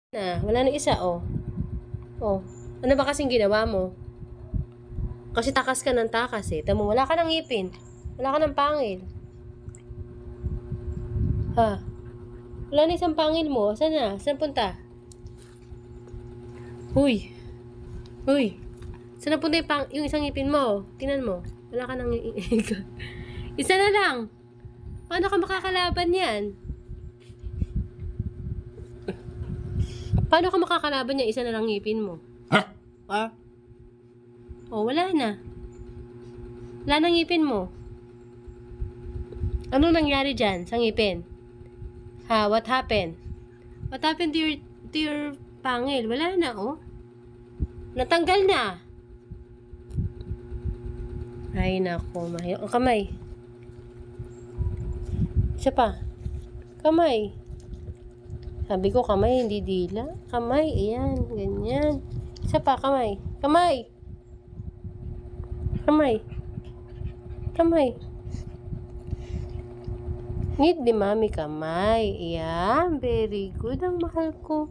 Wala na isa, oh. Oh, ano ba kasing ginawa mo? Kasi takas ka ng takas, eh. Tamo, wala ka ng ngipin. Wala ka ng pangil. Ha? Wala na isang pangil mo. Saan na? Saan punta? Huy. Huy. Saan napunta yung isang ngipin mo? Tingnan mo. Wala ka ng isa na lang. Paano ka makakalaban yan? Paano ka makakalaban niya? Isa na lang ngipin mo. Ha? Ah? Oh, wala na. Wala na ngipin mo. Anong nangyari dyan sa ngipin? Ha? What happened? What happened to your pangil? Wala na, oh. Natanggal na. Ay, nako. Oh, kamay. Isa pa. Kamay. Sabi ko kamay, hindi dila. Kamay, ayan, ganyan. Isa pa, kamay. Kamay! Kamay. Kamay. Need ni mami kamay. Ayan, very good. Ang mahal ko.